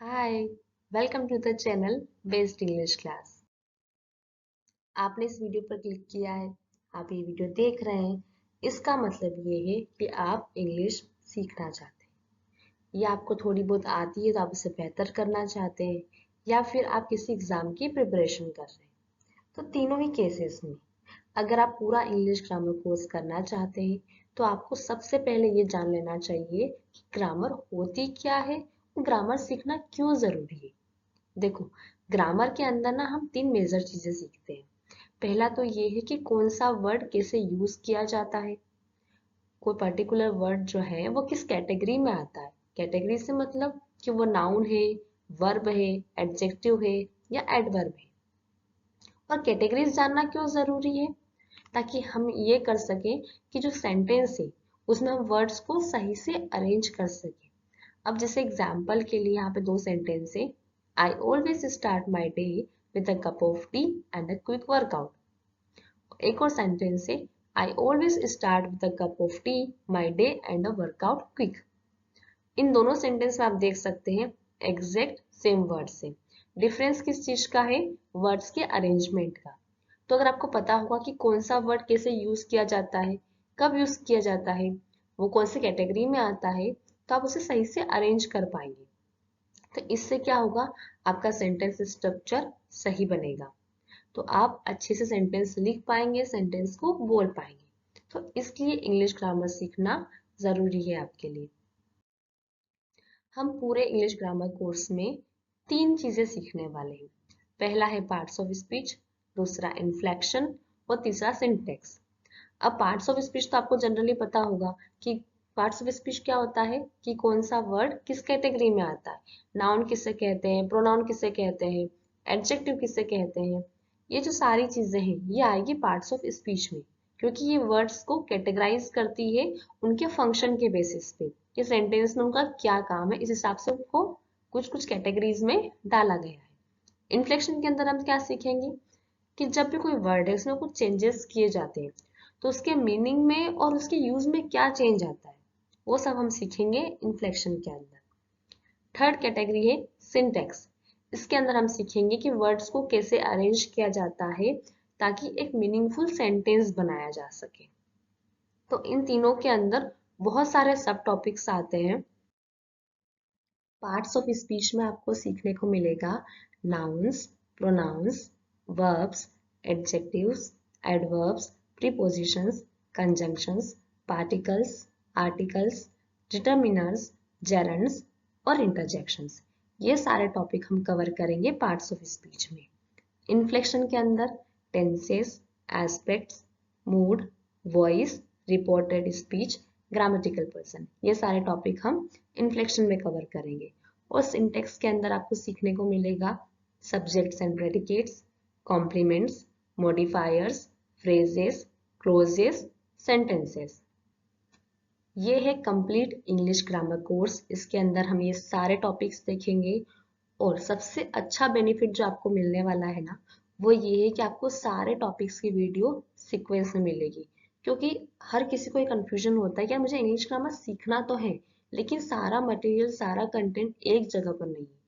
Hi, welcome to the channel based English class. आपने इस video पर क्लिक किया है, आप ये वीडियो देख रहे हैं। इसका मतलब ये है कि आप इंग्लिश सीखना चाहते हैं या आपको थोड़ी बहुत आती है तो आप उसे बेहतर करना चाहते हैं या फिर आप किसी एग्जाम की प्रिपरेशन कर रहे हैं। तो तीनों ही केसेस में अगर आप पूरा इंग्लिश ग्रामर कोर्स करना चाहते हैं तो आपको सबसे पहले ये जान लेना चाहिए कि ग्रामर होती क्या है और ग्रामर सीखना क्यों जरूरी है। देखो, ग्रामर के अंदर ना हम तीन मेजर चीजें सीखते हैं। पहला तो ये है कि कौन सा वर्ड कैसे यूज किया जाता है। कोई पर्टिकुलर वर्ड जो है वो किस कैटेगरी में आता है। कैटेगरी से मतलब कि वो नाउन है, वर्ब है, एडजेक्टिव है या एडवर्ब है। और कैटेगरीज जानना क्यों जरूरी है, ताकि हम ये कर सकें कि जो सेंटेंस है उसमें हम वर्ड्स को सही से अरेंज कर सकें। अब जैसे एग्जाम्पल के लिए यहाँ पे दो सेंटेंस है। I always start my day with a cup of tea and a quick workout. एक और सेंटेंस है। I always start with a cup of tea my day and a workout quick. इन दोनों सेंटेंस में आप देख सकते हैं एग्जैक्ट सेम वर्ड्स है। डिफरेंस किस चीज का है? वर्ड्स के अरेंजमेंट का। तो अगर आपको पता होगा कि कौन सा वर्ड कैसे यूज किया जाता है, कब यूज किया जाता है, वो कौन सी कैटेगरी में आता है, तो आप उसे सही से अरेंज कर पाएंगे। तो इससे क्या होगा, आपका सेंटेंस स्ट्रक्चर सही बनेगा। तो आप अच्छे से सेंटेंस लिख पाएंगे, सेंटेंस को बोल पाएंगे। तो इसलिए इंग्लिश ग्रामर सीखना जरूरी है आपके लिए। हम पूरे इंग्लिश ग्रामर कोर्स में तीन चीजें सीखने वाले हैं। पहला है पार्ट्स ऑफ स्पीच, दूसरा इन्फ्लेक्शन और तीसरा सिंटेक्स। अब पार्ट्स ऑफ स्पीच तो आपको जनरली पता होगा कि पार्ट्स ऑफ स्पीच क्या होता है, कि कौन सा वर्ड किस कैटेगरी में आता है। नाउन किसे कहते हैं, प्रोनाउन किसे कहते हैं, एडजेक्टिव किसे कहते हैं। ये जो सारी चीजें हैं ये आएगी पार्ट्स ऑफ स्पीच में, क्योंकि ये वर्ड्स को कैटेगराइज करती है उनके फंक्शन के बेसिस पे कि सेंटेंस में उनका क्या काम है। इस हिसाब से उनको कुछ कुछ कैटेगरीज में डाला गया है। इन्फ्लेक्शन के अंदर हम क्या सीखेंगे कि जब भी कोई वर्ड है उसमें कुछ चेंजेस किए जाते हैं तो उसके मीनिंग में और उसके यूज में क्या चेंज आता है, वो सब हम सीखेंगे इन्फ्लेक्शन के अंदर। थर्ड कैटेगरी है सिंटेक्स। इसके अंदर हम सीखेंगे कि वर्ड्स को कैसे अरेंज किया जाता है ताकि एक मीनिंगफुल सेंटेंस बनाया जा सके। तो इन तीनों के अंदर बहुत सारे सब टॉपिक्स आते हैं। पार्ट्स ऑफ स्पीच में आपको सीखने को मिलेगा nouns, pronouns, verbs, adjectives, adverbs, prepositions, conjunctions, particles, articles, determiners, gerunds और इंटरजेक्शंस। ये सारे टॉपिक हम कवर करेंगे पार्ट्स ऑफ स्पीच में। इन्फ्लेक्शन के अंदर tenses, aspects, mood, voice, reported speech, grammatical person, ये सारे टॉपिक हम इन्फ्लेक्शन में कवर करेंगे। और सिंटेक्स के अंदर आपको सीखने को मिलेगा subjects and predicates, complements, modifiers, phrases, clauses, sentences. ये है कंप्लीट इंग्लिश ग्रामर कोर्स। इसके अंदर हम ये सारे टॉपिक्स देखेंगे। और सबसे अच्छा बेनिफिट जो आपको मिलने वाला है ना, वो ये है कि आपको सारे टॉपिक्स की वीडियो सीक्वेंस में मिलेगी। क्योंकि हर किसी को एक कंफ्यूजन होता है कि यार मुझे इंग्लिश ग्रामर सीखना तो है लेकिन सारा मटेरियल, सारा कंटेंट एक जगह पर नहीं है।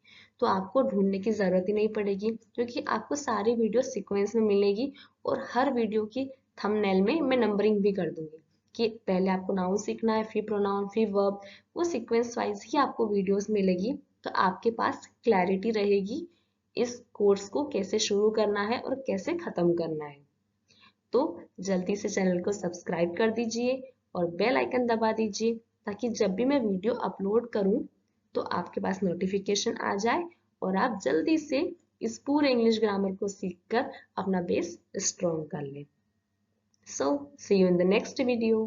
तो आपको ढूंढने की जरूरत ही नहीं पड़ेगी, क्योंकि आपको सारी वीडियो सीक्वेंस में मिलेगी। और हर वीडियो की थंबनेल में मैं नंबरिंग भी कर दूंगी कि पहले आपको नाउन सीखना है, फिर प्रोनाउन, फिर वर्ब। वो सीक्वेंस वाइज ही आपको वीडियोस मिलेगी। तो आपके पास क्लैरिटी रहेगी इस कोर्स को कैसे शुरू करना है और कैसे खत्म करना है। तो जल्दी से चैनल को सब्सक्राइब कर दीजिए और बेल आइकन दबा दीजिए, ताकि जब भी मैं वीडियो अपलोड करूं तो आपके पास नोटिफिकेशन आ जाए और आप जल्दी से इस पूरे इंग्लिश ग्रामर को सीखकर अपना बेस स्ट्रॉन्ग कर लें। So, see you in the next video.